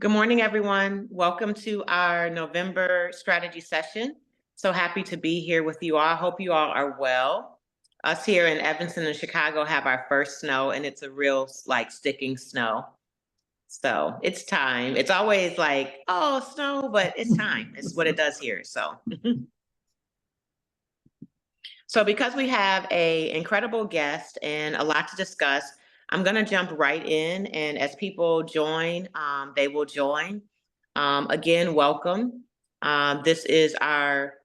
Good morning, everyone. Welcome to our November strategy session. So happy to be here with you all. I hope you all are well. Us here in Evanston and Chicago have our first snow, and it's a real like sticking snow. So it's time. It's always like, oh, snow, but it's time. It's what it does here. So because we have a incredible guest and a lot to discuss, I'm going to jump right in. And as people join, they will join. Again, welcome. This is our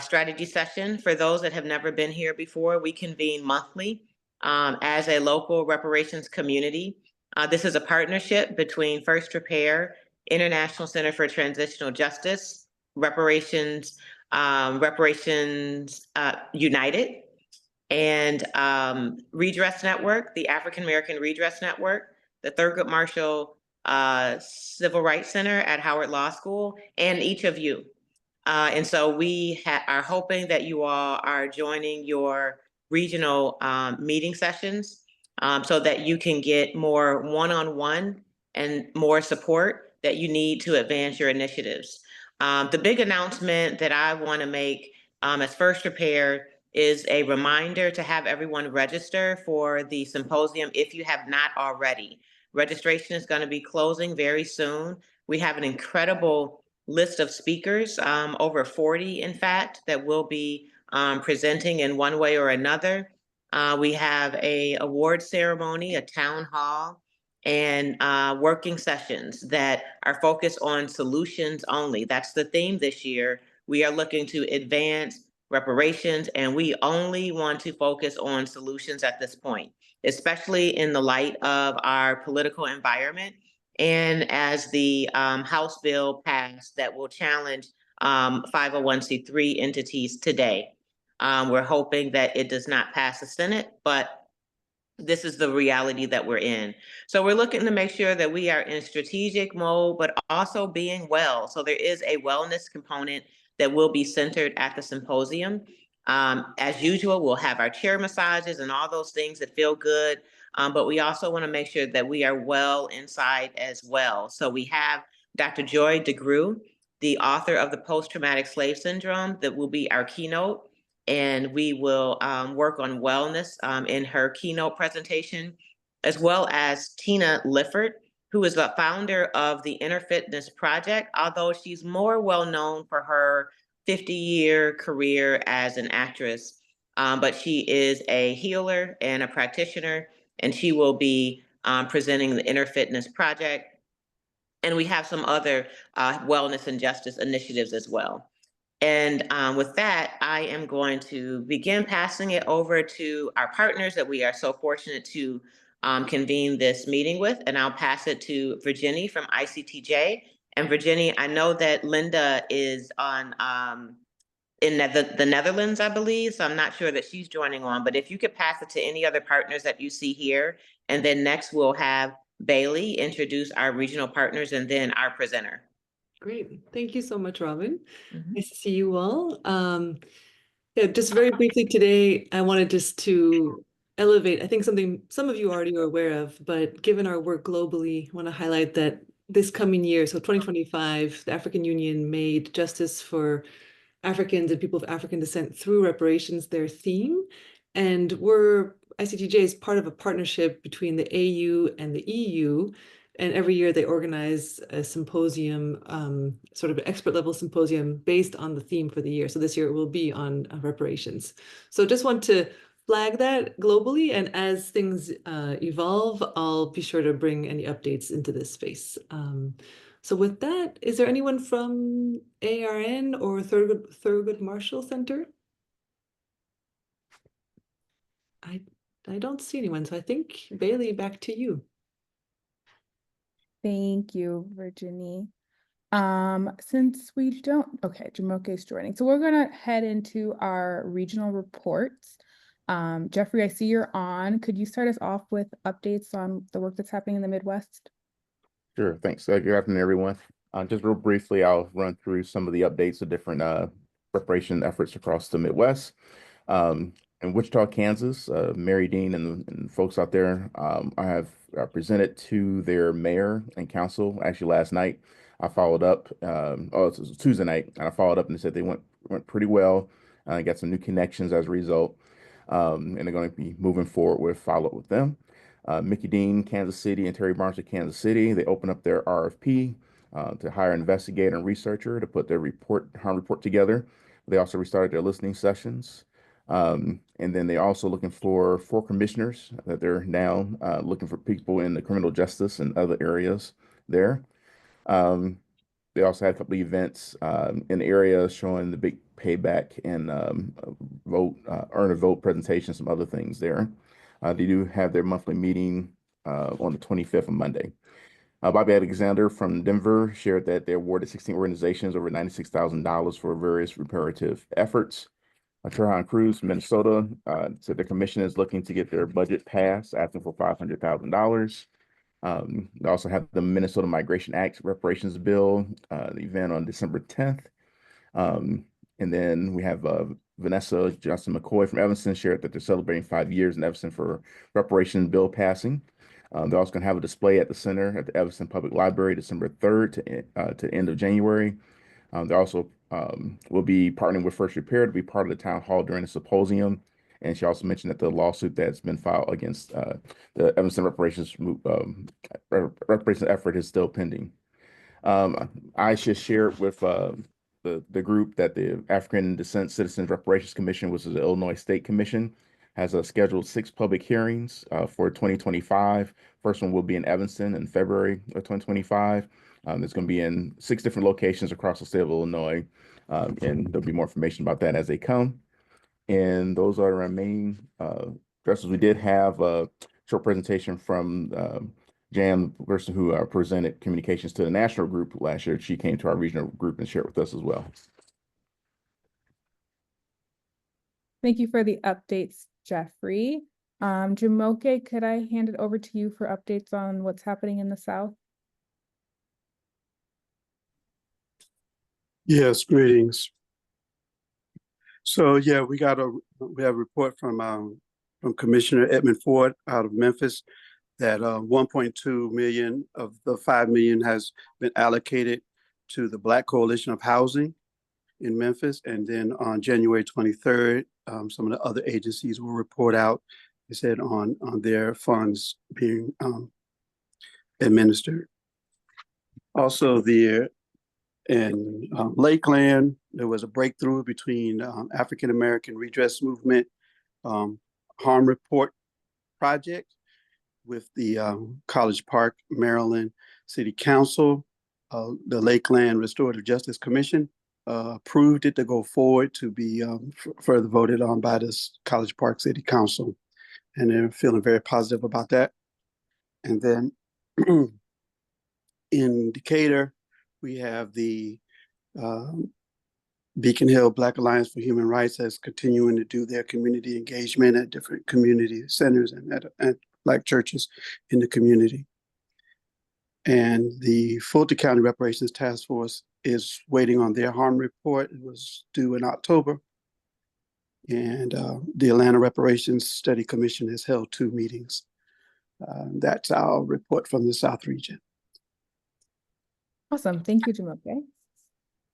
strategy session. For those that have never been here before, we convene monthly as a local reparations community. This is a partnership between First Repair, International Center for Transitional Justice, Reparations United, and Redress Network, the African American Redress Network, the Thurgood Marshall Civil Rights Center at Howard Law School, and each of you. And so we are hoping that you all are joining your regional meeting sessions so that you can get more one-on-one and more support that you need to advance your initiatives. The big announcement that I want to make as First Repair is a reminder to have everyone register for the symposium if you have not already. Registration is going to be closing very soon. We have an incredible list of speakers, over 40, in fact, that will be presenting in one way or another. We have a award ceremony, a town hall, and working sessions that are focused on solutions only. That's the theme this year. We are looking to advance reparations, and we only want to focus on solutions at this point, especially in the light of our political environment and as the House bill passed that will challenge 501c3 entities today. We're hoping that it does not pass the Senate, but this is the reality that we're in. So we're looking to make sure that we are in strategic mode, but also being well. So there is a wellness component that will be centered at the symposium. As usual, we'll have our chair massages and all those things that feel good. But we also want to make sure that we are well inside as well. So we have Dr. Joy DeGruy, the author of the Post-Traumatic Slave Syndrome, that will be our keynote, and we will work on wellness in her keynote presentation, as well as Tina Lifford, who is the founder of the Inner Fitness Project, although she's more well known for her 50-year career as an actress. But she is a healer and a practitioner, and she will be presenting the Inner Fitness Project. And we have some other wellness and justice initiatives as well. And with that, I am going to begin passing it over to our partners that we are so fortunate to convene this meeting with. And I'll pass it to Virginie from ICTJ. And Virginie, I know that Linda is on in the Netherlands, I believe. So I'm not sure that she's joining on, but if you could pass it to any other partners that you see here. And then next we'll have Bailey introduce our regional partners and then our presenter. Great. Thank you so much, Robin. Mhm. Nice to see you all. Yeah, just very briefly today, I wanted just to elevate, I think something some of you already are aware of, but given our work globally, I want to highlight that this coming year, so 2025, the African Union made justice for Africans and people of African descent through reparations their theme. And ICTJ is part of a partnership between the AU and the EU. And every year they organize a symposium, sort of an expert level symposium based on the theme for the year. So this year it will be on reparations. So just want to flag that globally. And as things evolve, I'll be sure to bring any updates into this space. So with that, is there anyone from ARN or Thurgood Marshall Center? I don't see anyone, so I think Bailey, back to you. Thank you, Virginie. Since we don't, okay, Jamoke is joining. So we're gonna head into our regional reports. Jeffrey, I see you're on. Could you start us off with updates on the work that's happening in the Midwest? Sure, thanks. Good afternoon, everyone. Just real briefly, I'll run through some of the updates of different reparation efforts across the Midwest. In Wichita, Kansas, Mary Dean and folks out there, I have presented to their mayor and council. Actually, last night I followed up. It was Tuesday night, and I followed up and they said they went pretty well. I got some new connections as a result, and they're going to be moving forward with follow up with them. Mickey Dean, Kansas City, and Terry Barnes of Kansas City. They opened up their RFP to hire an investigator and researcher to put their harm report together. They also restarted their listening sessions. And then they also looking for 4 commissioners that they're now looking for people in the criminal justice and other areas there. Um, they also had a couple of events in the area showing the big payback and earn a vote presentation, some other things there. They do have their monthly meeting on the 25th of Monday. Bobby Alexander from Denver shared that they awarded 16 organizations over $96,000 for various reparative efforts. Trahan Cruz from Minnesota said the commission is looking to get their budget passed, asking for $500,000. They also have the Minnesota Migration Act Reparations Bill, the event on December 10th. And then we have Vanessa Johnson McCoy from Evanston shared that they're celebrating 5 years in Evanston for reparation bill passing. They're also going to have a display at the center at the Evanston Public Library December 3rd to end of January. They also will be partnering with First Repair to be part of the town hall during the symposium. And she also mentioned that the lawsuit that's been filed against the Evanston reparations effort is still pending. I should share with the group that the African Descent Citizens Reparations Commission, which is the Illinois State Commission, has scheduled 6 public hearings for 2025. First one will be in Evanston in February of 2025. It's going to be in 6 different locations across the state of Illinois, and there'll be more information about that as they come. And those are our main addresses. We did have a short presentation from Jan, the person who presented communications to the national group last year. She came to our regional group and shared with us as well. Thank you for the updates, Jeffrey. Jamoke, could I hand it over to you for updates on what's happening in the South? Yes, greetings. So yeah, we have a report from Commissioner Edmund Ford out of Memphis that 1.2 million of the 5 million has been allocated to the Black Coalition of Housing in Memphis. And then on January 23rd, some of the other agencies will report out, they said, on their funds being administered. Also, in Lakeland, there was a breakthrough between African American Redress Movement Harm Report Project with the College Park, Maryland City Council. The Lakeland Restorative Justice Commission approved it to go forward to be further voted on by the College Park City Council. And they're feeling very positive about that. And then in Decatur, we have the Beacon Hill Black Alliance for Human Rights that's continuing to do their community engagement at different community centers and at Black churches in the community. And the Fulton County Reparations Task Force is waiting on their harm report. It was due in October. And the Atlanta Reparations Study Commission has held 2 meetings. That's our report from the South region. Awesome. Thank you, Jamoke.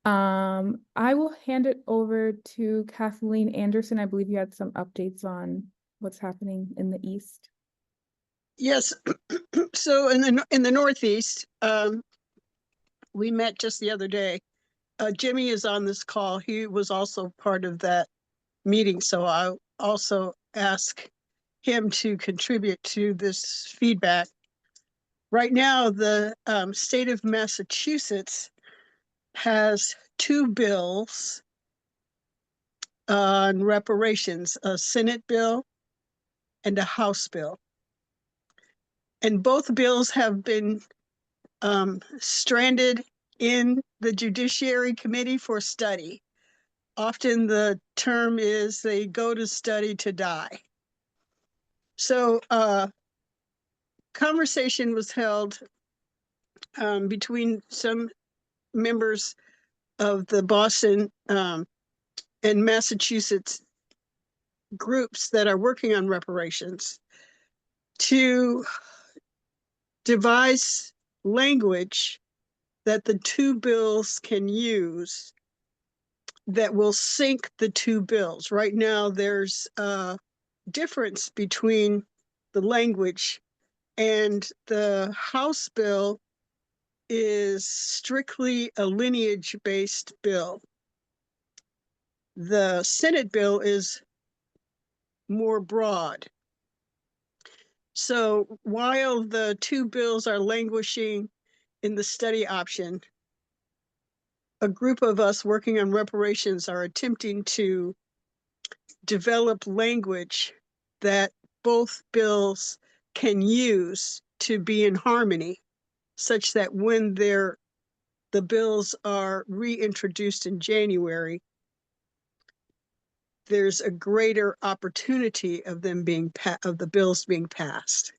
I will hand it over to Kathleen Anderson. I believe you had some updates on what's happening in the East. Yes. So in the Northeast, we met just the other day. Jimmy is on this call. He was also part of that meeting. So I also ask him to contribute to this feedback. Right now, the state of Massachusetts has 2 bills on reparations, a Senate bill and a House bill. And both bills have been stranded in the Judiciary Committee for study. Often the term is they go to study to die. So conversation was held between some members of the Boston and Massachusetts groups that are working on reparations to devise language that the two bills can use that will sync the two bills. Right now, there's a difference between the language, and the House bill is strictly a lineage-based bill. The Senate bill is more broad. So while the two bills are languishing in the study option, a group of us working on reparations are attempting to develop language that both bills can use to be in harmony, such that when the bills are reintroduced in January, there's a greater opportunity of them being of the bills being passed.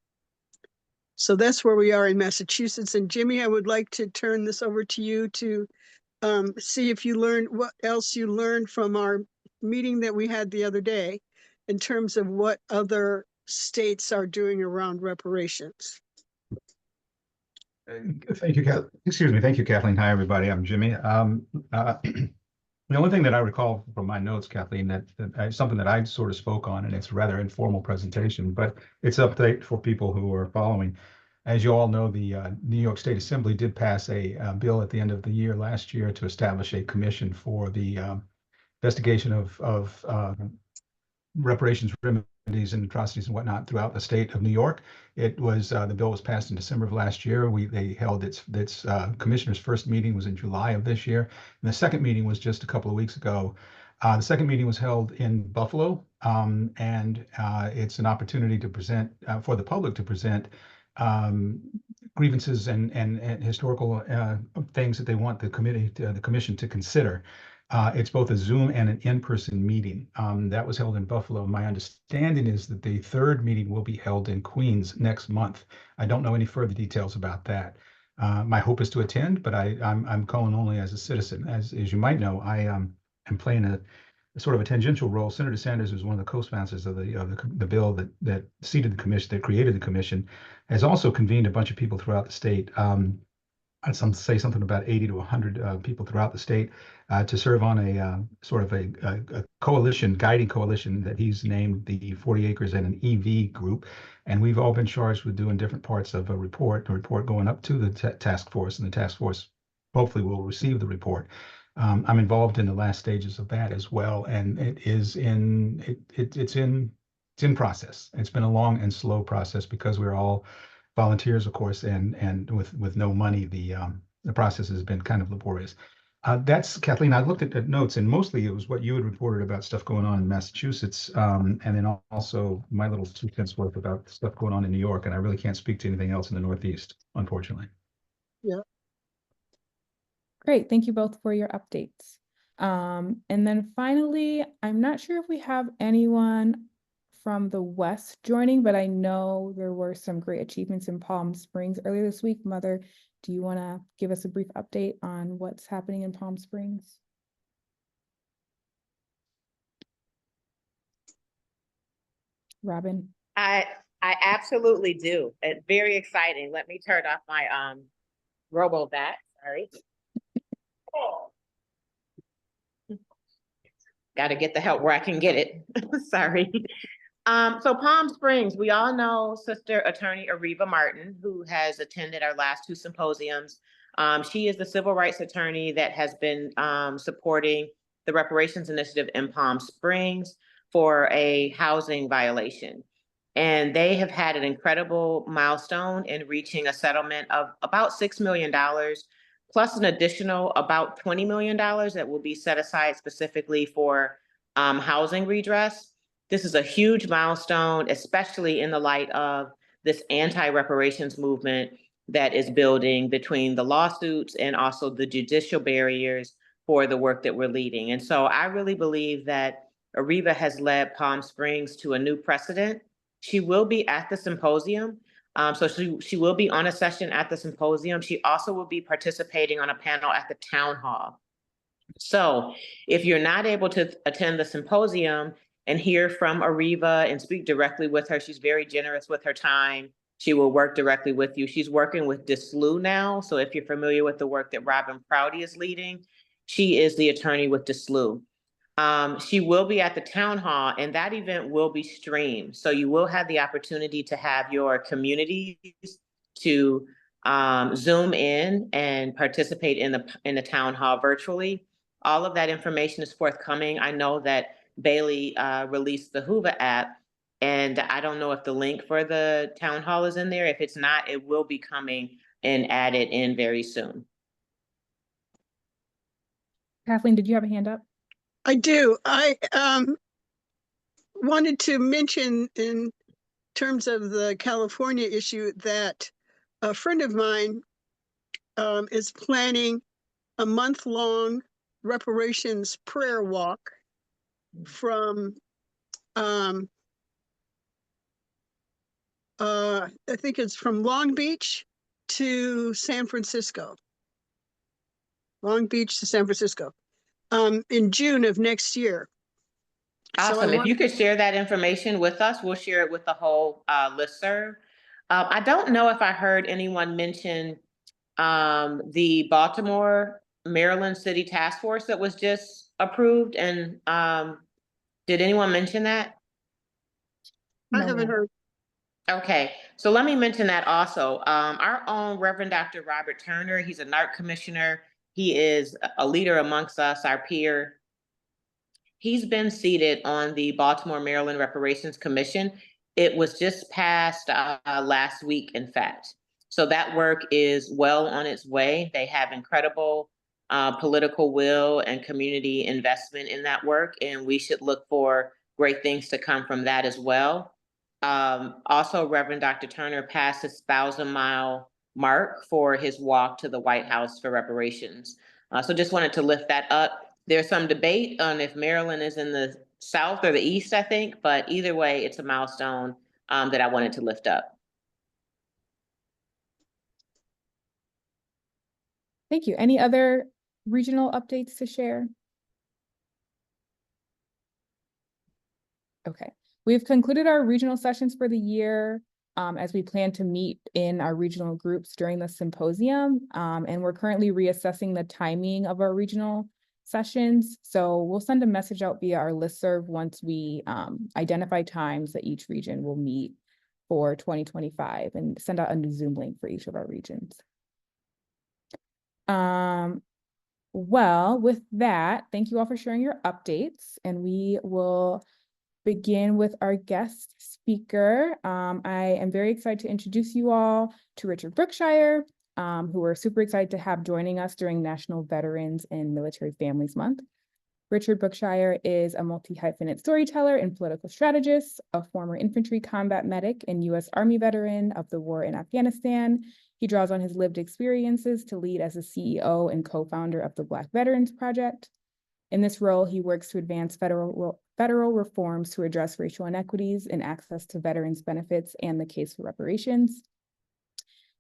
So that's where we are in Massachusetts. And Jimmy, I would like to turn this over to you to see if you learned what else you learned from our meeting that we had the other day in terms of what other states are doing around reparations. Thank you, excuse me. Thank you, Kathleen. Hi, everybody. I'm Jimmy. The only thing that I recall from my notes, Kathleen, that something that I sort of spoke on, and it's a rather informal presentation, but it's update for people who are following. As you all know, the New York State Assembly did pass a bill at the end of the year last year to establish a commission for the investigation of reparations, remedies, and atrocities and whatnot throughout the state of New York. It was the bill was passed in December of last year. They held its commissioner's first meeting was in July of this year, and the second meeting was just a couple of weeks ago. The second meeting was held in Buffalo, and it's an opportunity to present for the public to present grievances and historical things that they want the commission to consider. It's both a Zoom and an in-person meeting. That was held in Buffalo. My understanding is that the third meeting will be held in Queens next month. I don't know any further details about that. My hope is to attend, but I'm calling only as a citizen. As you might know, I am playing a sort of a tangential role. Senator Sanders, who's one of the co-sponsors of the bill that seated the commission, that created the commission, has also convened a bunch of people throughout the state. I'd say something about 80 to 100 people throughout the state to serve on a sort of a coalition, guiding coalition that he's named the 40 Acres and an EV group. And we've all been charged with doing different parts of a report going up to the task force, and the task force hopefully will receive the report. I'm involved in the last stages of that as well, and it's in process. It's been a long and slow process because we're all volunteers, of course, and with no money, the process has been kind of laborious. That's Kathleen. I looked at the notes, and mostly it was what you had reported about stuff going on in Massachusetts, and then also my little 2 cents worth about stuff going on in New York. And I really can't speak to anything else in the Northeast, unfortunately. Yeah. Great. Thank you both for your updates. And then finally, I'm not sure if we have anyone from the West joining, but I know there were some great achievements in Palm Springs earlier this week. Mother, do you want to give us a brief update on what's happening in Palm Springs? Robin? I absolutely do. It's very exciting. Let me turn off my RoboVac. Sorry. Got to get the help where I can get it. Sorry. So Palm Springs, we all know Sister Attorney Ariva Martin, who has attended our last 2 symposiums. She is the civil rights attorney that has been supporting the reparations initiative in Palm Springs for a housing violation. And they have had an incredible milestone in reaching a settlement of about $6 million, plus an additional about $20 million that will be set aside specifically for housing redress. This is a huge milestone, especially in the light of this anti-reparations movement that is building between the lawsuits and also the judicial barriers for the work that we're leading. And so I really believe that Ariva has led Palm Springs to a new precedent. She will be at the symposium. So she will be on a session at the symposium. She also will be participating on a panel at the town hall. So if you're not able to attend the symposium, and hear from Ariva and speak directly with her. She's very generous with her time. She will work directly with you. She's working with DeSLU now. So if you're familiar with the work that Robin Prouty is leading, she is the attorney with DeSLU. She will be at the town hall, and that event will be streamed. So you will have the opportunity to have your communities to Zoom in and participate in the town hall virtually. All of that information is forthcoming. I know that Bailey released the Hoover app, and I don't know if the link for the town hall is in there. If it's not, it will be coming and added in very soon. Kathleen, did you have a hand up? I do. I wanted to mention in terms of the California issue that a friend of mine is planning a month-long reparations prayer walk from I think it's from Long Beach to San Francisco. Long Beach to San Francisco in June of next year. Awesome. If you could share that information with us, we'll share it with the whole listserv. I don't know if I heard anyone mention the Baltimore, Maryland City Task Force that was just approved. And did anyone mention that? I haven't heard. Okay, so let me mention that also. Our own Reverend Dr. Robert Turner, he's a NARC commissioner. He is a leader amongst us, our peer. He's been seated on the Baltimore, Maryland Reparations Commission. It was just passed last week, in fact. So that work is well on its way. They have incredible political will and community investment in that work, and we should look for great things to come from that as well. Also, Reverend Dr. Turner passed his 1,000-mile mark for his walk to the White House for reparations. So just wanted to lift that up. There's some debate on if Maryland is in the South or the East, I think, but either way, it's a milestone that I wanted to lift up. Thank you. Any other regional updates to share? Okay, we've concluded our regional sessions for the year as we plan to meet in our regional groups during the symposium. And we're currently reassessing the timing of our regional sessions. So we'll send a message out via our listserv once we identify times that each region will meet for 2025 and send out a new Zoom link for each of our regions. Well, with that, thank you all for sharing your updates, and we will begin with our guest speaker. I am very excited to introduce you all to Richard Brookshire, who we're super excited to have joining us during National Veterans and Military Families Month. Richard Brookshire is a multi-hyphenate storyteller and political strategist, a former infantry combat medic and U.S. Army veteran of the war in Afghanistan. He draws on his lived experiences to lead as a CEO and co-founder of the Black Veterans Project. In this role, he works to advance federal reforms to address racial inequities in access to veterans' benefits and the case for reparations.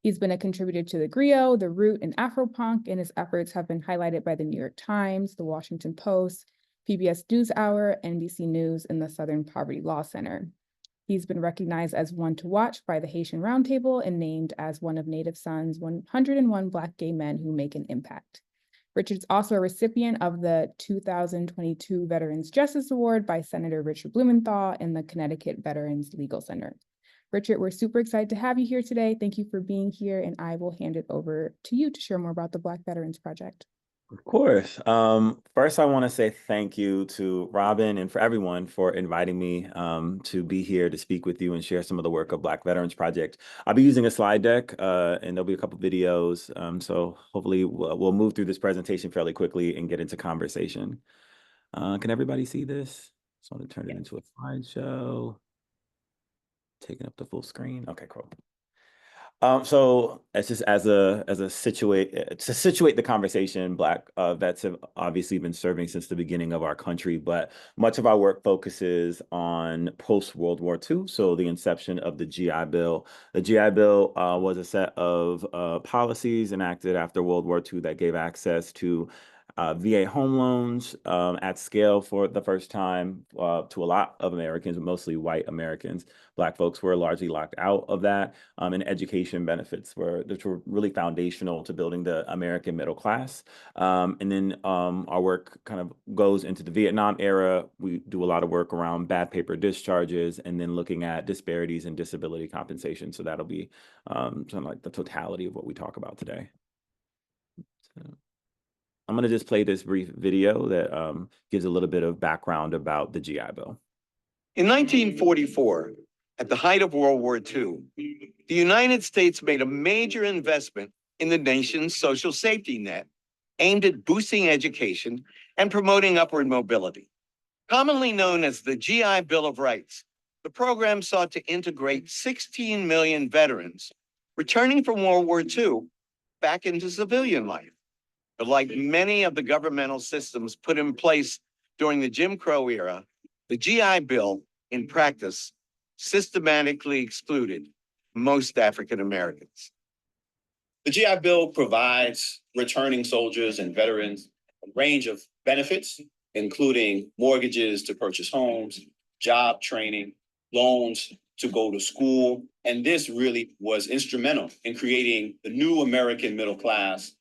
He's been a contributor to The Griot, The Root, and Afropunk, and his efforts have been highlighted by the New York Times, The Washington Post, PBS NewsHour, NBC News, and the Southern Poverty Law Center. He's been recognized as one to watch by the Haitian Roundtable and named as one of Native Son's 101 Black gay men who make an impact. Richard's also a recipient of the 2022 Veterans Justice Award by Senator Richard Blumenthal and the Connecticut Veterans Legal Center. Richard, we're super excited to have you here today. Thank you for being here, and I will hand it over to you to share more about the Black Veterans Project. Of course. First, I want to say thank you to Robin and for everyone for inviting me to be here to speak with you and share some of the work of Black Veterans Project. I'll be using a slide deck and there'll be a couple videos. So hopefully we'll move through this presentation fairly quickly and get into conversation. Can everybody see this? Just want to turn it into a slideshow. Taking up the full screen. Okay, cool. So it's just to situate the conversation, Black vets have obviously been serving since the beginning of our country, but much of our work focuses on post-World War II. So the inception of the GI Bill. The GI Bill was a set of policies enacted after World War II that gave access to VA home loans at scale for the first time to a lot of Americans, mostly white Americans. Black folks were largely locked out of that, and education benefits which were really foundational to building the American middle class. And then our work kind of goes into the Vietnam era. We do a lot of work around bad paper discharges, and then looking at disparities in disability compensation. So that'll be something like the totality of what we talk about today. So I'm going to just play this brief video that gives a little bit of background about the GI Bill. In 1944, at the height of World War II, the United States made a major investment in the nation's social safety net aimed at boosting education and promoting upward mobility. Commonly known as the GI Bill of Rights, the program sought to integrate 16 million veterans returning from World War II back into civilian life. But like many of the governmental systems put in place during the Jim Crow era, the GI Bill, in practice, systematically excluded most African Americans. The GI Bill provides returning soldiers and veterans a range of benefits, including mortgages to purchase homes, job training, loans to go to school. And this really was instrumental in creating the new American middle class.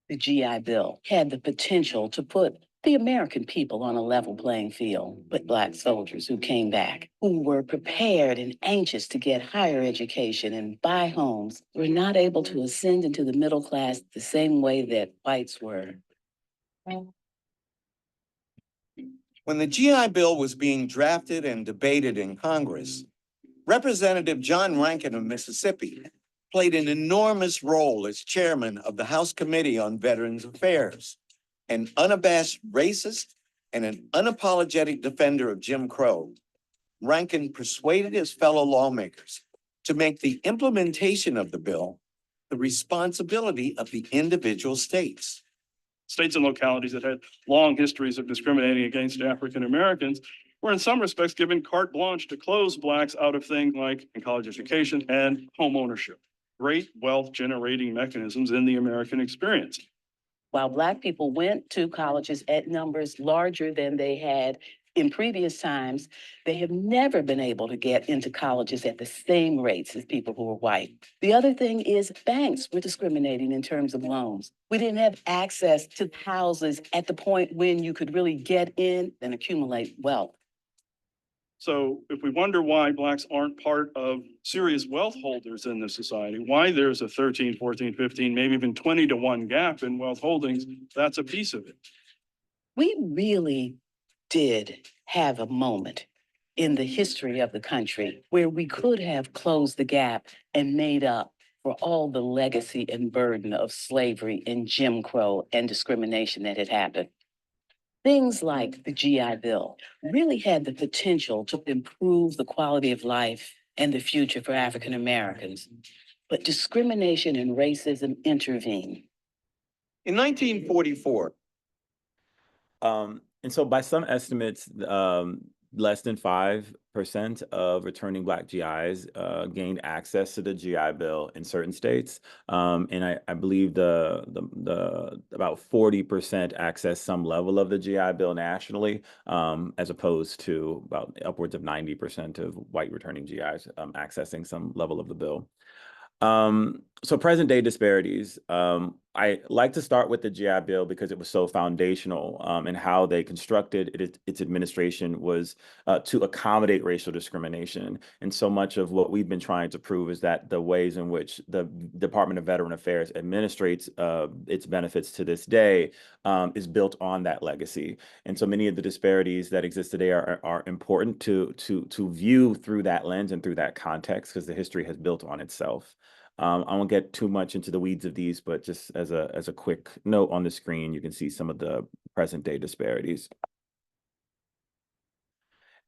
The GI Bill had the potential to put the American people on a level playing field with Black soldiers who came back, who were prepared and anxious to get higher education and buy homes, were not able to ascend into the middle class the same way that whites were. When the GI Bill was being drafted and debated in Congress, Representative John Rankin of Mississippi played an enormous role as chairman of the House Committee on Veterans Affairs. An unabashed racist and an unapologetic defender of Jim Crow, Rankin persuaded his fellow lawmakers to make the implementation of the bill the responsibility of the individual states. States and localities that had long histories of discriminating against African Americans were in some respects given carte blanche to close Blacks out of things like college education and home ownership, great wealth generating mechanisms in the American experience. While Black people went to colleges at numbers larger than they had in previous times, they have never been able to get into colleges at the same rates as people who were white. The other thing is banks were discriminating in terms of loans. We didn't have access to houses at the point when you could really get in and accumulate wealth. So if we wonder why Blacks aren't part of serious wealth holders in this society, why there's a 13, 14, 15, maybe even 20 to 1 gap in wealth holdings, that's a piece of it. We really did have a moment in the history of the country where we could have closed the gap and made up for all the legacy and burden of slavery and Jim Crow and discrimination that had happened. Things like the GI Bill really had the potential to improve the quality of life and the future for African Americans, but discrimination and racism intervened. In 1944, and so by some estimates, less than 5% of returning Black GIs gained access to the GI Bill in certain states, and I believe the about 40% access some level of the GI Bill nationally, as opposed to about upwards of 90% of white returning GIs accessing some level of the bill. So present day disparities. I like to start with the GI Bill because it was so foundational in how they constructed its administration was to accommodate racial discrimination. And so much of what we've been trying to prove is that the ways in which the Department of Veteran Affairs administrates its benefits to this day is built on that legacy. And so many of the disparities that exist today are important to view through that lens and through that context, because the history has built on itself. I won't get too much into the weeds of these, but just as a quick note on the screen, you can see some of the present day disparities.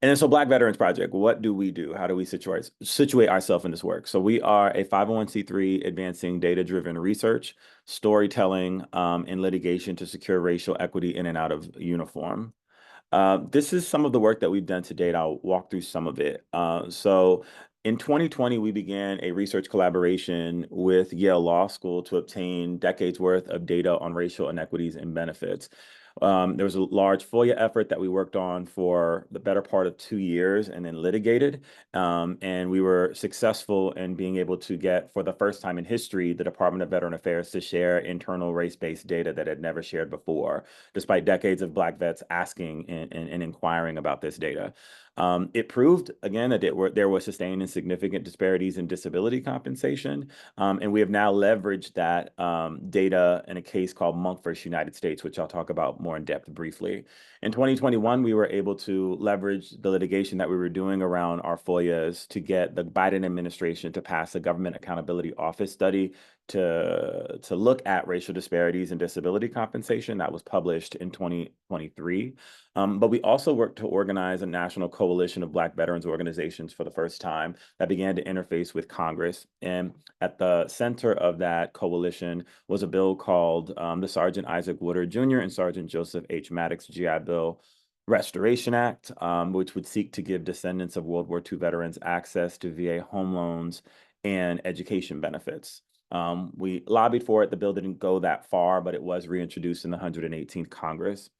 And then so Black Veterans Project, what do we do? How do we situate ourselves in this work? So we are a 501c3 advancing data-driven research, storytelling, and litigation to secure racial equity in and out of uniform. This is some of the work that we've done to date. I'll walk through some of it. So In 2020, we began a research collaboration with Yale Law School to obtain decades worth of data on racial inequities and benefits. There was a large FOIA effort that we worked on for the better part of 2 years and then litigated. And we were successful in being able to get, for the first time in history, the Department of Veteran Affairs to share internal race-based data that had never shared before, despite decades of Black vets asking and inquiring about this data. It proved, again, that there were sustained and significant disparities in disability compensation. And we have now leveraged that data in a case called Monk versus United States, which I'll talk about more in depth briefly. In 2021, we were able to leverage the litigation that we were doing around our FOIAs to get the Biden administration to pass a Government Accountability Office study to look at racial disparities in disability compensation. That was published in 2023. But we also worked to organize a national coalition of Black veterans organizations for the first time that began to interface with Congress. And at the center of that coalition was a bill called the Sergeant Isaac Woodard Jr. and Sergeant Joseph H. Maddox GI Bill Restoration Act, which would seek to give descendants of World War II veterans access to VA home loans and education benefits. We lobbied for it. The bill didn't go that far, but it was reintroduced in the 118th Congress.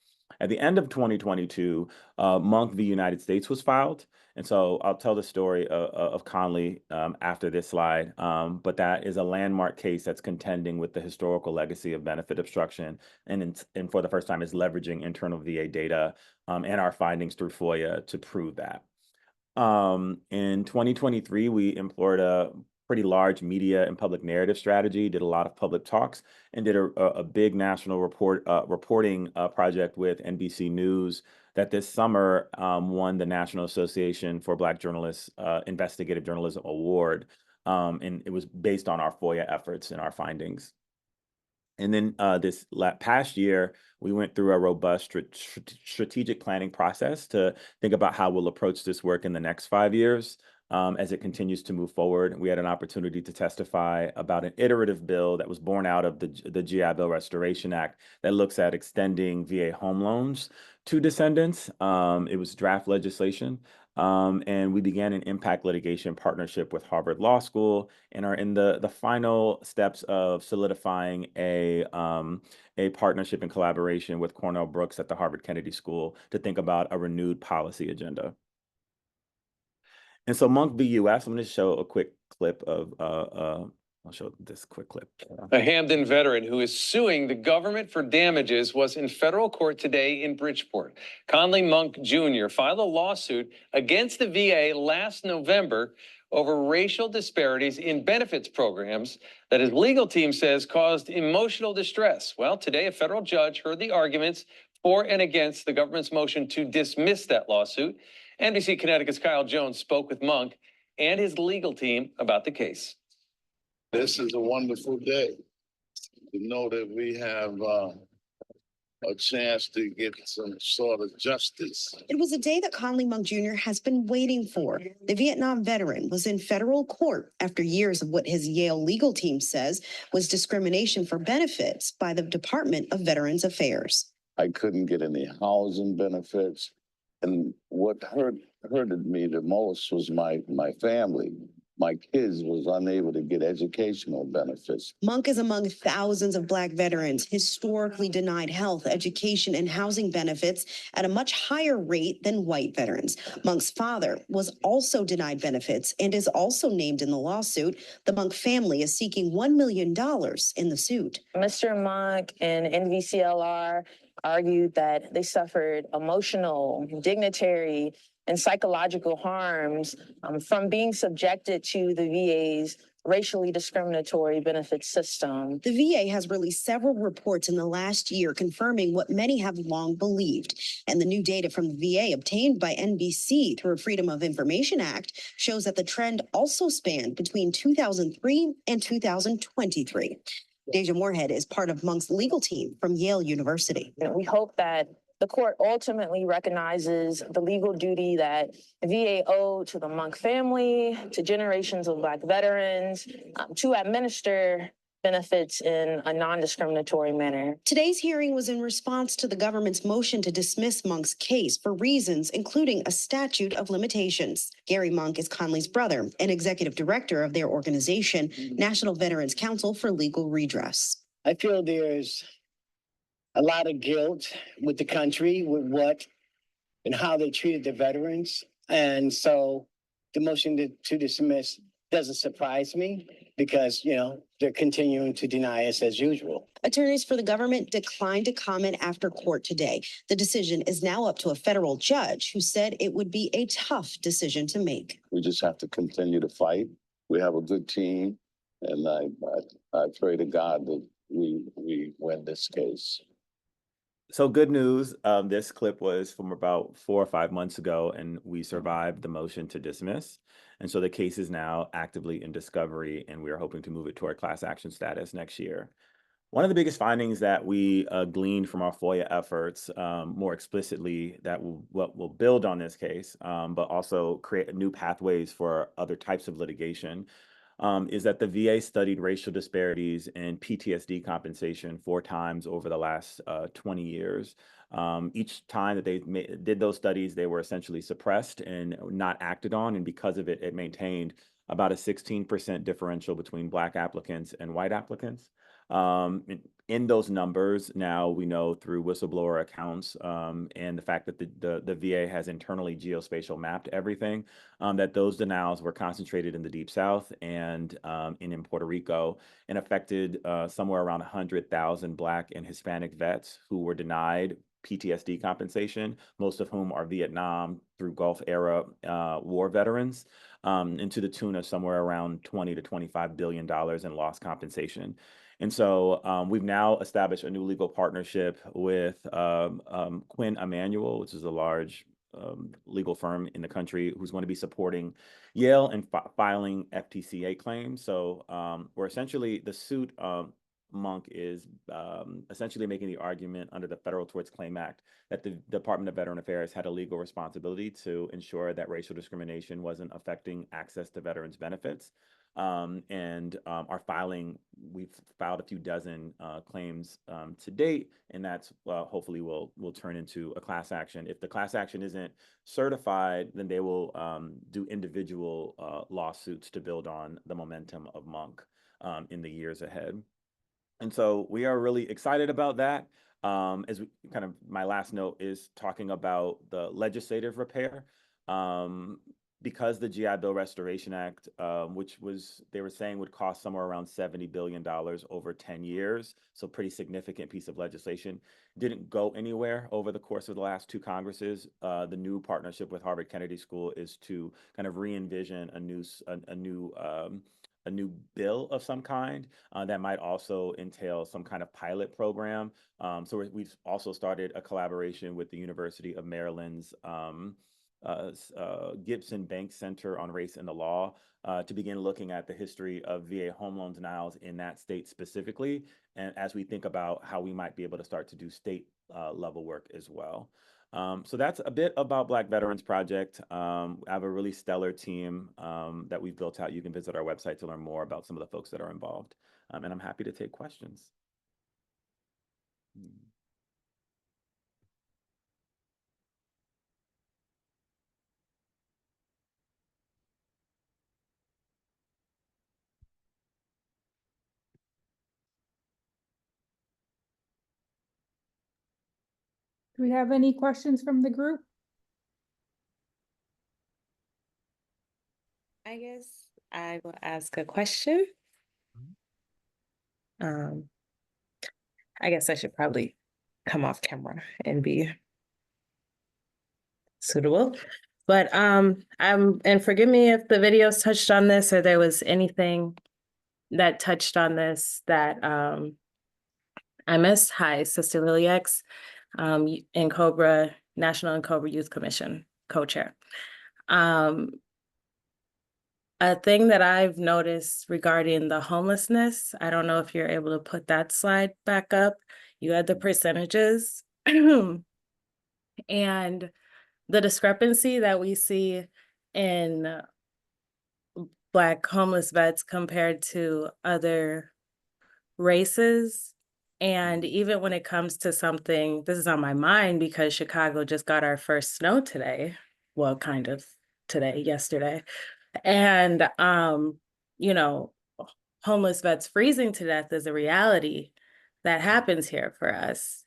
At the end of 2022, Monk v. United States was filed. And so I'll tell the story of Conley after this slide, but that is a landmark case that's contending with the historical legacy of benefit obstruction and for the first time is leveraging internal VA data and our findings through FOIA to prove that. In 2023, we employed a pretty large media and public narrative strategy, did a lot of public talks, and did a big national reporting project with NBC News that this summer won the National Association for Black Journalists Investigative Journalism Award. And it was based on our FOIA efforts and our findings. And then this past year, we went through a robust strategic planning process to think about how we'll approach this work in the next 5 years. As it continues to move forward, we had an opportunity to testify about an iterative bill that was born out of the GI Bill Restoration Act that looks at extending VA home loans to descendants. It was draft legislation. And we began an impact litigation partnership with Harvard Law School and are in the final steps of solidifying a partnership and collaboration with Cornell Brooks at the Harvard Kennedy School to think about a renewed policy agenda. And so Monk v. US, I'm going to show a quick clip of, I'll show this quick clip. A Hamden veteran who is suing the government for damages was in federal court today in Bridgeport. Conley Monk Jr. filed a lawsuit against the VA last November over racial disparities in benefits programs that his legal team says caused emotional distress. Well, today a federal judge heard the arguments for and against the government's motion to dismiss that lawsuit. NBC Connecticut's Kyle Jones spoke with Monk and his legal team about the case. This is a wonderful day to know that we have a chance to get some sort of justice. It was a day that Conley Monk Jr. has been waiting for. The Vietnam veteran was in federal court after years of what his Yale legal team says was discrimination for benefits by the Department of Veterans Affairs. I couldn't get any housing benefits. And what hurted me the most was my family. My kids was unable to get educational benefits. Monk is among thousands of Black veterans historically denied health, education, and housing benefits at a much higher rate than white veterans. Monk's father was also denied benefits and is also named in the lawsuit. The Monk family is seeking $1 million in the suit. Mr. Monk and NVCLR argued that they suffered emotional, dignitary, and psychological harms from being subjected to the VA's racially discriminatory benefit system. The VA has released several reports in the last year confirming what many have long believed. And the new data from the VA obtained by NBC through a Freedom of Information Act shows that the trend also spanned between 2003 and 2023. Deja Moorhead is part of Monk's legal team from Yale University. We hope that the court ultimately recognizes the legal duty that VA owed to the Monk family, to generations of Black veterans, to administer benefits in a non-discriminatory manner. Today's hearing was in response to the government's motion to dismiss Monk's case for reasons including a statute of limitations. Gary Monk is Conley's brother and executive director of their organization, National Veterans Council for Legal Redress. I feel there's a lot of guilt with the country, with what and how they treated the veterans. And so the motion to dismiss doesn't surprise me because, they're continuing to deny us as usual. Attorneys for the government declined to comment after court today. The decision is now up to a federal judge who said it would be a tough decision to make. We just have to continue to fight. We have a good team, and I pray to God that we win this case. So good news, this clip was from about 4 or 5 months ago, and we survived the motion to dismiss. And so the case is now actively in discovery, and we are hoping to move it toward class action status next year. One of the biggest findings that we gleaned from our FOIA efforts, more explicitly, that will build on this case, but also create new pathways for other types of litigation, is that the VA studied racial disparities in PTSD compensation 4 times over the last 20 years. Each time that they did those studies, they were essentially suppressed and not acted on. And because of it, it maintained about a 16% differential between Black applicants and white applicants. In those numbers, now we know through whistleblower accounts and the fact that the VA has internally geospatial mapped everything, that those denials were concentrated in the Deep South and in Puerto Rico, and affected somewhere around 100,000 Black and Hispanic vets who were denied PTSD compensation, most of whom are Vietnam through Gulf era war veterans, and to the tune of somewhere around $20 to $25 billion in lost compensation. And so we've now established a new legal partnership with Quinn Emanuel, which is a large legal firm in the country, who's going to be supporting Yale and filing FTCA claims. So we're essentially, the suit Monk is essentially making the argument under the Federal Tort Claims Act that the Department of Veteran Affairs had a legal responsibility to ensure that racial discrimination wasn't affecting access to veterans' benefits. We've filed a few dozen claims to date, and that's hopefully will turn into a class action. If the class action isn't certified, then they will do individual lawsuits to build on the momentum of Monk in the years ahead. And so we are really excited about that. As we kind of, my last note is talking about the legislative repair. Because the GI Bill Restoration Act, which they were saying would cost somewhere around $70 billion over 10 years, so pretty significant piece of legislation, didn't go anywhere over the course of the last 2 Congresses. The new partnership with Harvard Kennedy School is to kind of re-envision a new bill of some kind that might also entail some kind of pilot program. So we've also started a collaboration with the University of Maryland's Gibson Bank Center on Race and the Law to begin looking at the history of VA home loan denials in that state specifically, and as we think about how we might be able to start to do state level work as well. So that's a bit about Black Veterans Project. I have a really stellar team that we've built out. You can visit our website to learn more about some of the folks that are involved, and I'm happy to take questions. Do we have any questions from the group? I guess I will ask a question. I guess I should probably come off camera and be suitable. But and forgive me if the videos touched on this or there was anything that touched on this that I missed. Hi, Sister Lily X, NCOBRA, National NCOBRA Youth Commission co-chair. A thing that I've noticed regarding the homelessness, I don't know if you're able to put that slide back up. You had the percentages and the discrepancy that we see in Black homeless vets compared to other races. And even when it comes to something, this is on my mind because Chicago just got our first snow today. Well, kind of today, yesterday. And you know, homeless vets freezing to death is a reality that happens here for us.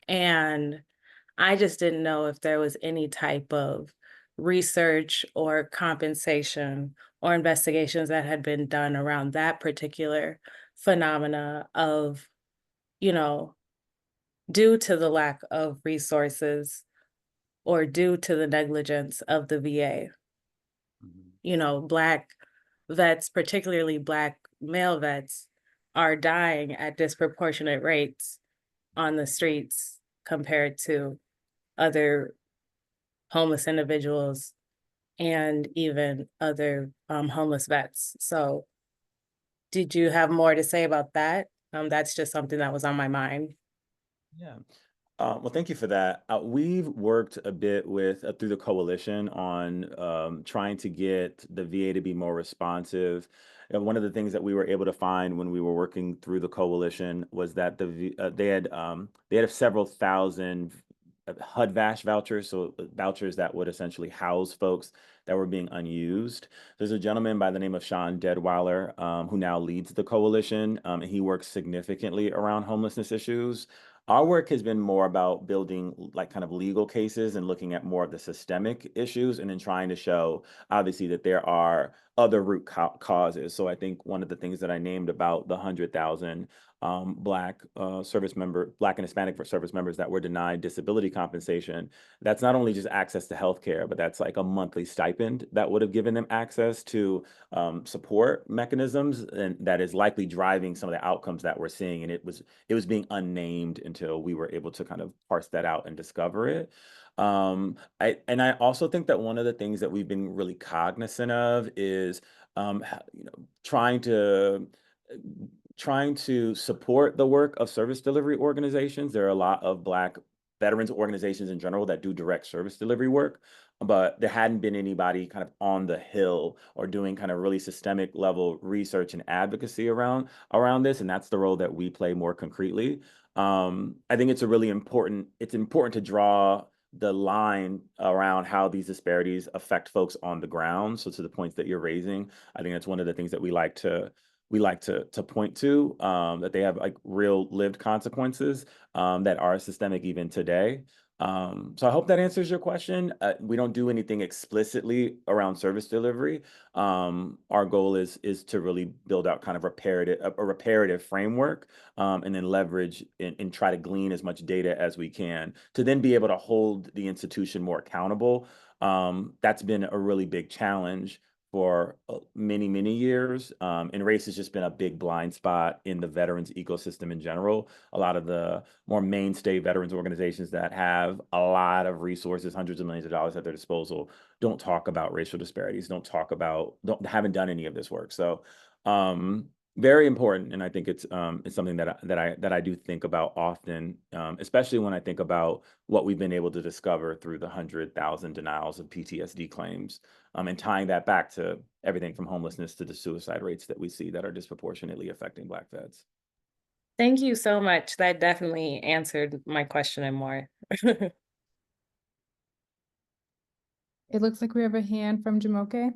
And I just didn't know if there was any type of research or compensation or investigations that had been done around that particular phenomena of, you know, due to the lack of resources or due to the negligence of the VA. You know, Black vets, particularly Black male vets, are dying at disproportionate rates on the streets compared to other homeless individuals and even other homeless vets. So did you have more to say about that? That's just something that was on my mind. Yeah. Well, thank you for that. We've worked a bit with through the coalition on trying to get the VA to be more responsive. And one of the things that we were able to find when we were working through the coalition was that they had several thousand HUD-VASH vouchers, so vouchers that would essentially house folks that were being unused. There's a gentleman by the name of Sean Deadweiler who now leads the coalition, and he works significantly around homelessness issues. Our work has been more about building like kind of legal cases and looking at more of the systemic issues and then trying to show obviously that there are other root causes. So I think one of the things that I named about the 100,000 Black Black and Hispanic service members that were denied disability compensation, that's not only just access to healthcare, but that's like a monthly stipend that would have given them access to support mechanisms, and that is likely driving some of the outcomes that we're seeing. And it was being unnamed until we were able to kind of parse that out and discover it. I also think that one of the things that we've been really cognizant of is trying to support the work of service delivery organizations. There are a lot of Black veterans organizations in general that do direct service delivery work, but there hadn't been anybody kind of on the Hill or doing kind of really systemic level research and advocacy around this, and that's the role that we play more concretely. I think it's important to draw the line around how these disparities affect folks on the ground. So to the points that you're raising, I think that's one of the things that we like to point to, that they have like real lived consequences that are systemic even today. So I hope that answers your question. We don't do anything explicitly around service delivery. Our goal is to really build out kind of a reparative framework, and then leverage and try to glean as much data as we can to then be able to hold the institution more accountable. That's been a really big challenge for many, many years. And race has just been a big blind spot in the veterans ecosystem in general. A lot of the more mainstay veterans organizations that have a lot of resources, hundreds of millions of dollars at their disposal, don't talk about racial disparities, haven't done any of this work. So very important. And I think it's something that I do think about often, especially when I think about what we've been able to discover through the 100,000 denials of PTSD claims, and tying that back to everything from homelessness to the suicide rates that we see that are disproportionately affecting Black vets. Thank you so much. That definitely answered my question and more. It looks like we have a hand from Jamoke.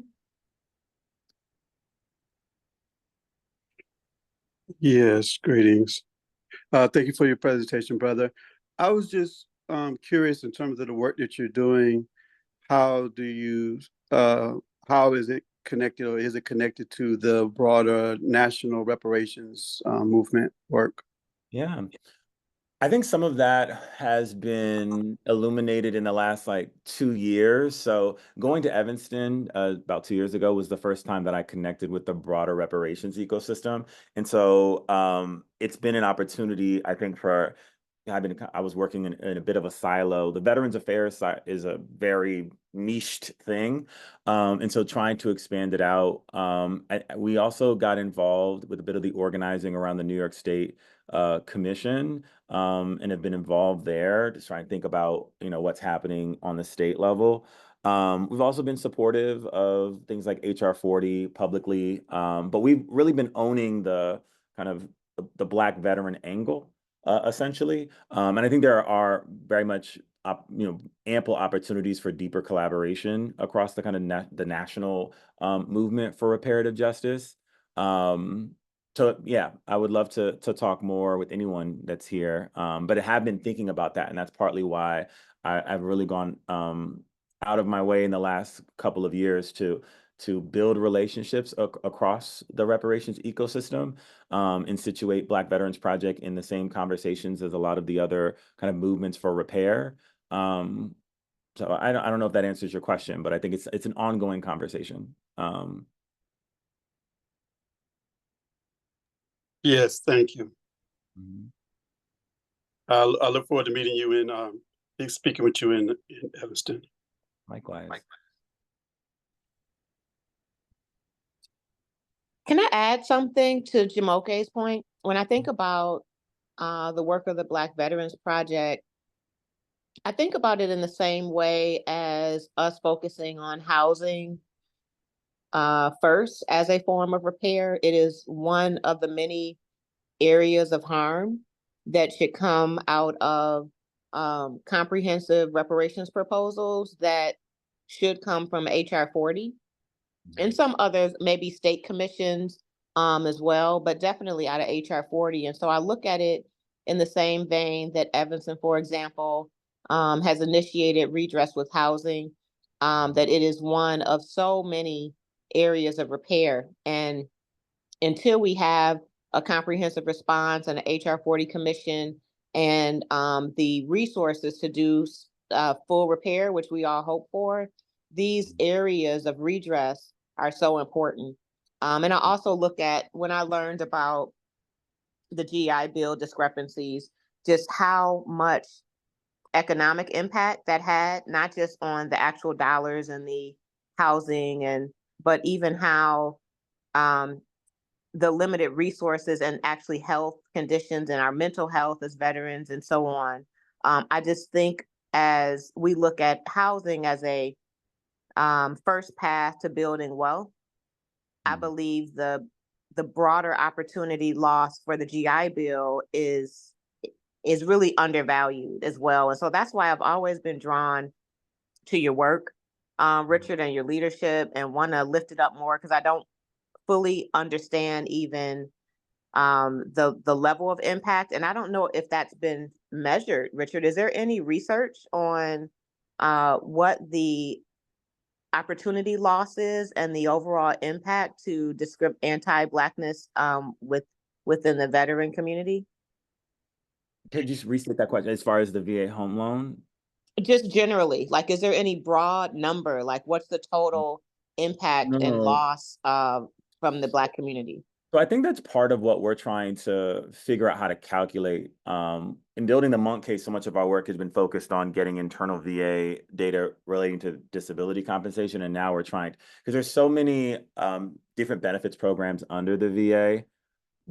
Yes, greetings. Thank you for your presentation, brother. I was just curious in terms of the work that you're doing. How is it connected, or is it connected to the broader national reparations movement work? Yeah. I think some of that has been illuminated in the last like 2 years. So going to Evanston about 2 years ago was the first time that I connected with the broader reparations ecosystem. And so it's been an opportunity, I think, I was working in a bit of a silo. The Veterans Affairs side is a very niched thing. And so trying to expand it out. We also got involved with a bit of the organizing around the New York State Commission, and have been involved there to try and think about, what's happening on the state level. We've also been supportive of things like HR 40 publicly, but we've really been owning the kind of the Black veteran angle, essentially. And I think there are very much ample opportunities for deeper collaboration across the kind of the national movement for reparative justice. So yeah, I would love to talk more with anyone that's here. But I have been thinking about that, and that's partly why I've really gone out of my way in the last couple of years to build relationships across the reparations ecosystem, and situate Black Veterans Project in the same conversations as a lot of the other kind of movements for repair. So I don't know if that answers your question, but I think it's an ongoing conversation. Yes, thank you. Mhm. I look forward to meeting you in speaking with you in Evanston. Likewise. Can I add something to Jamoke's point? When I think about the work of the Black Veterans Project, I think about it in the same way as us focusing on housing first as a form of repair. It is one of the many areas of harm that should come out of comprehensive reparations proposals that should come from HR 40 and some others, maybe state commissions as well, but definitely out of HR 40. And so I look at it in the same vein that Evanston, for example, has initiated redress with housing, that it is one of so many areas of repair. And until we have a comprehensive response and an HR 40 commission and the resources to do full repair, which we all hope for, these areas of redress are so important. And I also look at when I learned about the GI Bill discrepancies, just how much economic impact that had, not just on the actual dollars and the housing, but even how um, the limited resources and actually health conditions and our mental health as veterans and so on. I just think as we look at housing as a first path to building wealth, I believe the broader opportunity loss for the GI Bill is really undervalued as well. And so that's why I've always been drawn to your work, Richard, and your leadership, and want to lift it up more because I don't fully understand even the level of impact. And I don't know if that's been measured. Richard, is there any research on what the opportunity loss is and the overall impact to anti-Blackness within the veteran community? Could you just restate that question as far as the VA home loan? Just generally, like, is there any broad number? Like, what's the total impact and No. loss from the Black community? So I think that's part of what we're trying to figure out how to calculate. In building the Monk case, so much of our work has been focused on getting internal VA data relating to disability compensation. And now we're trying, because there's so many different benefits programs under the VA,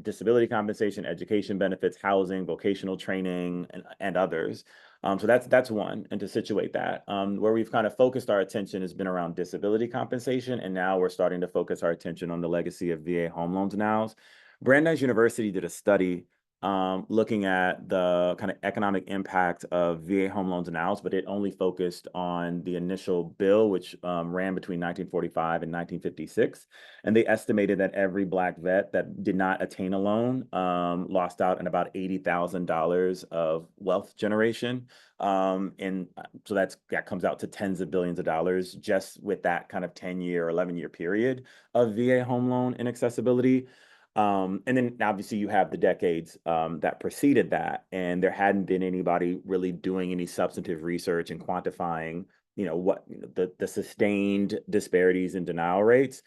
disability compensation, education benefits, housing, vocational training, and others. So that's one, and to situate that. Where we've kind of focused our attention has been around disability compensation, and now we're starting to focus our attention on the legacy of VA home loans nows. Brandeis University did a study looking at the kind of economic impact of VA home loans nows, but it only focused on the initial bill, which ran between 1945 and 1956. And they estimated that every Black vet that did not attain a loan lost out on about $80,000 of wealth generation. And so that comes out to tens of billions of dollars just with that kind of 10-year, 11-year period of VA home loan inaccessibility. And then obviously you have the decades that preceded that, and there hadn't been anybody really doing any substantive research and quantifying, what the sustained disparities in denial rates.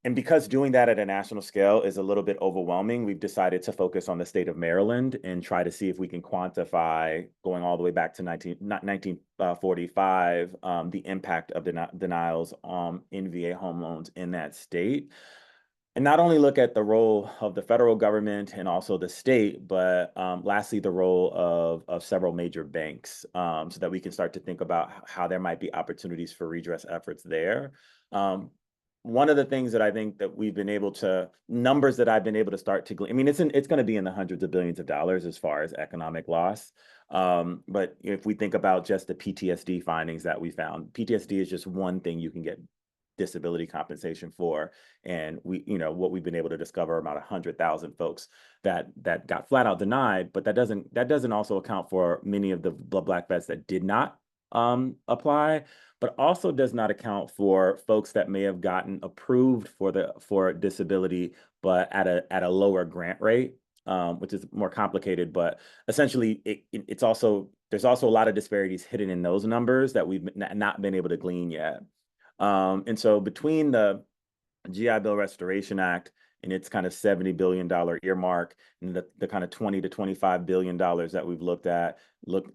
And because doing that at a national scale is a little bit overwhelming, we've decided to focus on the state of Maryland and try to see if we can quantify, going all the way back to 1945, the impact of denials in VA home loans in that state. And not only look at the role of the federal government and also the state, but lastly, the role of several major banks, so that we can start to think about how there might be opportunities for redress efforts there. one of the things that I think that we've been able to, numbers that I've been able to start to glean, I mean, it's going to be in the hundreds of billions of dollars as far as economic loss. But if we think about just the PTSD findings that we found, PTSD is just one thing you can get disability compensation for. And we, what we've been able to discover, about 100,000 folks that got flat out denied, but that doesn't also account for many of the Black vets that did not apply, but also does not account for folks that may have gotten approved for disability, but at a lower grant rate, which is more complicated. But essentially, there's also a lot of disparities hidden in those numbers that we've not been able to glean yet. And so between the GI Bill Restoration Act and its kind of $70 billion earmark, and the kind of $20 to $25 billion that we've looked at, look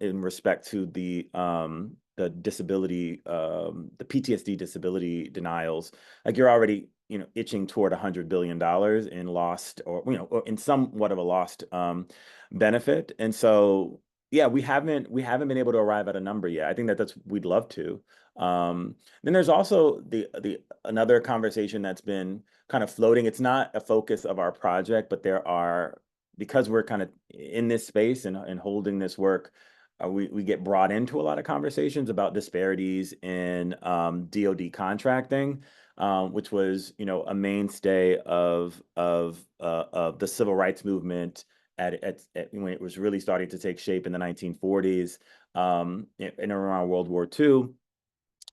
in respect to the disability, the PTSD disability denials, like you're already, itching toward $100 billion in lost, or in somewhat of a lost benefit. And so, yeah, we haven't been able to arrive at a number yet. I think that's we'd love to. Then there's also the another conversation that's been kind of floating. It's not a focus of our project, but because we're kind of in this space and holding this work, we get brought into a lot of conversations about disparities in DoD contracting, which was a mainstay of the civil rights movement when it was really starting to take shape in the 1940s, and around World War II.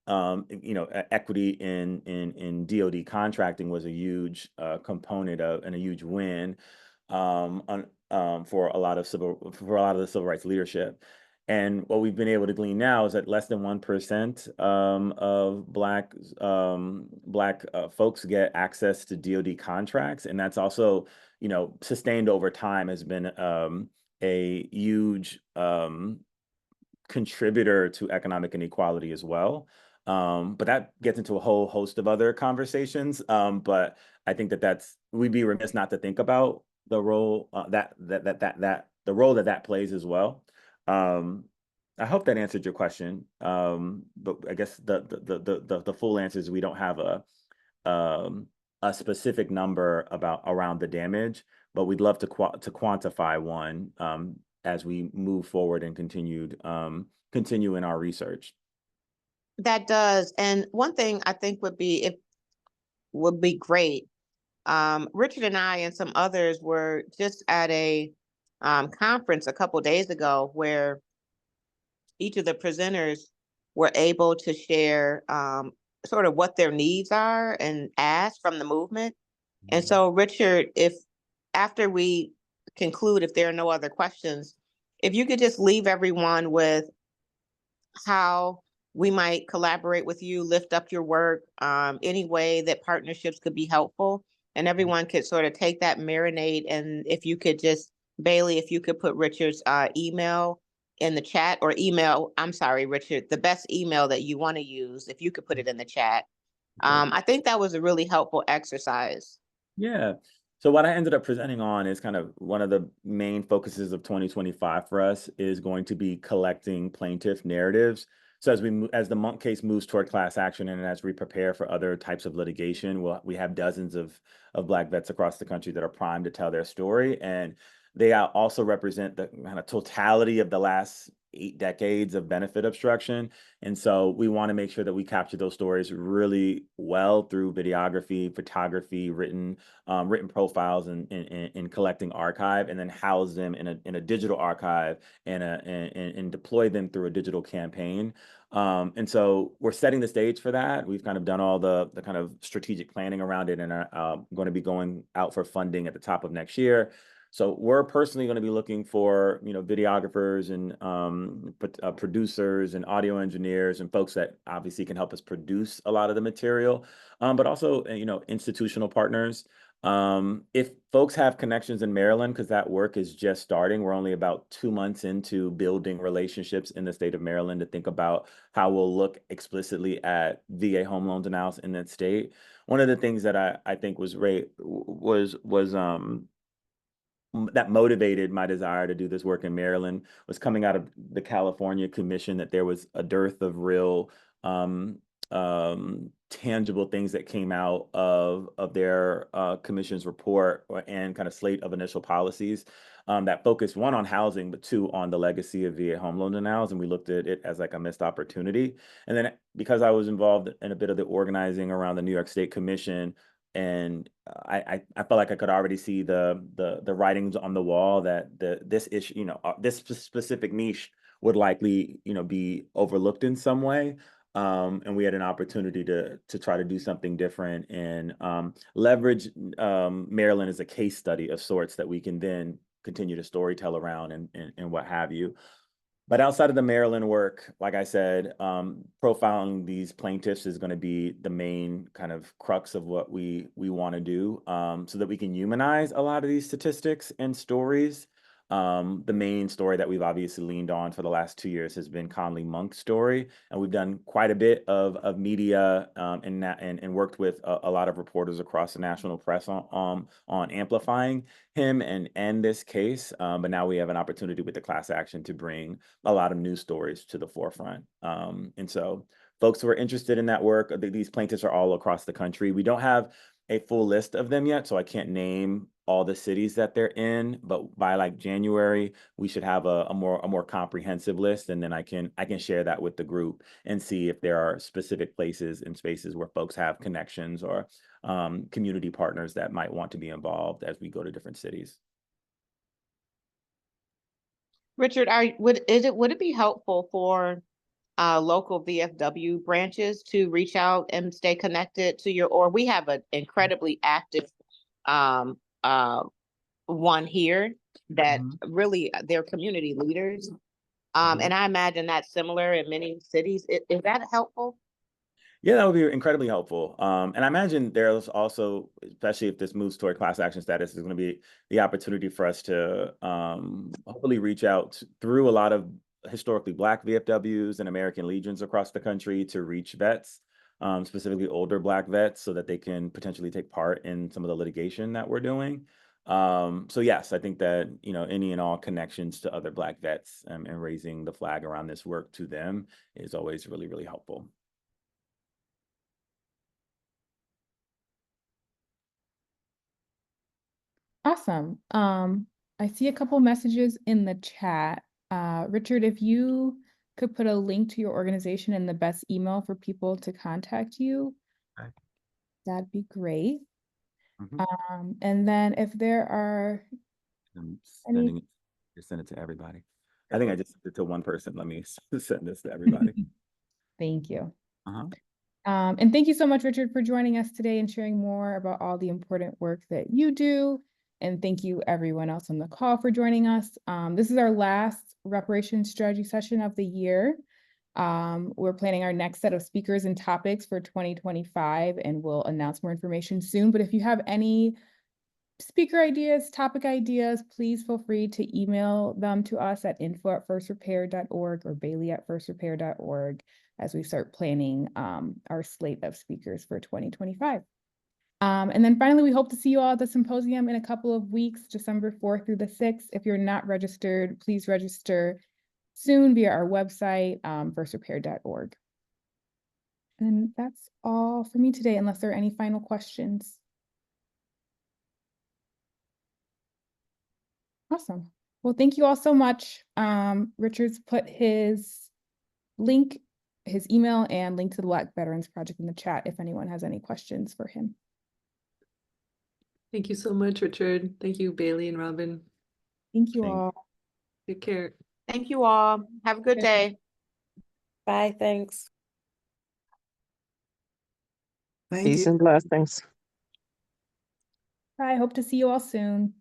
Equity in DoD contracting was a huge component of, and a huge win for a lot of the civil rights leadership. And what we've been able to glean now is that less than 1% of Black folks get access to DoD contracts, and that's also sustained over time, has been a huge contributor to economic inequality as well. But that gets into a whole host of other conversations. But I think we'd be remiss not to think about the role the role that plays as well. I hope that answered your question. But I guess the full answer is we don't have a specific number around the damage, but we'd love to quantify one as we move forward and continue in our research. That does. And one thing I think would be great. Richard and I and some others were just at a conference a couple days ago where each of the presenters were able to share sort of what their needs are and ask from the movement. And so, Richard, if after we conclude, if there are no other questions, if you could just leave everyone with how we might collaborate with you, lift up your work, any way that partnerships could be helpful, and everyone could sort of take that, marinate. And if you could just, Bailey, if you could put Richard's email in the chat, or I'm sorry, Richard, the best email that you want to use, if you could put it in the chat. I think that was a really helpful exercise. Yeah. So what I ended up presenting on is kind of one of the main focuses of 2025 for us is going to be collecting plaintiff narratives. So as the Monk case moves toward class action, and as we prepare for other types of litigation, we have dozens of Black vets across the country that are primed to tell their story. And they also represent the kind of totality of the last 8 decades of benefit obstruction. And so we want to make sure that we capture those stories really well through videography, photography, written profiles, and collecting archive, and then house them in a digital archive and deploy them through a digital campaign. And so we're setting the stage for that. We've kind of done all the kind of strategic planning around it, and are going to be going out for funding at the top of next year. So we're personally going to be looking for, videographers and producers and audio engineers and folks that obviously can help us produce a lot of the material, but also, institutional partners. If folks have connections in Maryland, because that work is just starting, we're only about 2 months into building relationships in the state of Maryland to think about how we'll look explicitly at VA home loan denials in that state. One of the things that I think was that motivated my desire to do this work in Maryland was coming out of the California Commission, that there was a dearth of real tangible things that came out of their commission's report and kind of slate of initial policies that focused, one, on housing, but two, on the legacy of VA home loan denials. And we looked at it as like a missed opportunity. And then because I was involved in a bit of the organizing around the New York State Commission, and I felt like I could already see the writings on the wall that this issue, this specific niche would likely, be overlooked in some way. And we had an opportunity to try to do something different and leverage Maryland as a case study of sorts that we can then continue to storytell around and what have you. But outside of the Maryland work, like I said, profiling these plaintiffs is going to be the main kind of crux of what we want to do, so that we can humanize a lot of these statistics and stories. The main story that we've obviously leaned on for the last 2 years has been Conley Monk's story, and we've done quite a bit of media and worked with a lot of reporters across the national press on amplifying him and this case. But now we have an opportunity with the class action to bring a lot of news stories to the forefront. And so folks who are interested in that work, these plaintiffs are all across the country. We don't have a full list of them yet, so I can't name all the cities that they're in, but by like January, we should have a more comprehensive list, and then I can share that with the group and see if there are specific places and spaces where folks have connections or community partners that might want to be involved as we go to different cities. Richard, would it be helpful for local VFW branches to reach out and stay connected to or we have an incredibly active one here that really they're community leaders. And I imagine that's similar in many cities. Is that helpful? Yeah, that would be incredibly helpful. And I imagine there's also, especially if this moves toward class action status, is going to be the opportunity for us to hopefully reach out through a lot of historically Black VFWs and American Legions across the country to reach vets, specifically older Black vets, so that they can potentially take part in some of the litigation that we're doing. So yes, I think that, any and all connections to other Black vets and raising the flag around this work to them is always really, really helpful. Awesome. I see a couple messages in the chat. Richard, if you could put a link to your organization and the best email for people to contact you, okay, that'd be great. And then if there are I'm sending send it to everybody. I think I just sent it to one person. Let me send this to everybody. Thank you. Uh-huh. And thank you so much, Richard, for joining us today and sharing more about all the important work that you do. And thank you everyone else on the call for joining us. This is our last reparations strategy session of the year. We're planning our next set of speakers and topics for 2025, and we'll announce more information soon. But if you have any speaker ideas, topic ideas, please feel free to email them to us at info@firstrepair.org or bailey@firstrepair.org as we start planning our slate of speakers for 2025. And then finally, we hope to see you all at the symposium in a couple of weeks, December 4th through the 6th. If you're not registered, please register soon via our website, firstrepair.org. And that's all for me today, unless there are any final questions. Awesome. Well, thank you all so much. Richard's put his link, his email, and link to the Black Veterans Project in the chat if anyone has any questions for him. Thank you so much, Richard. Thank you, Bailey and Robin. Thank you all. Take care. Thank you all. Have a good day. Bye, thanks. Peace and blessings. Bye. Hope to see you all soon.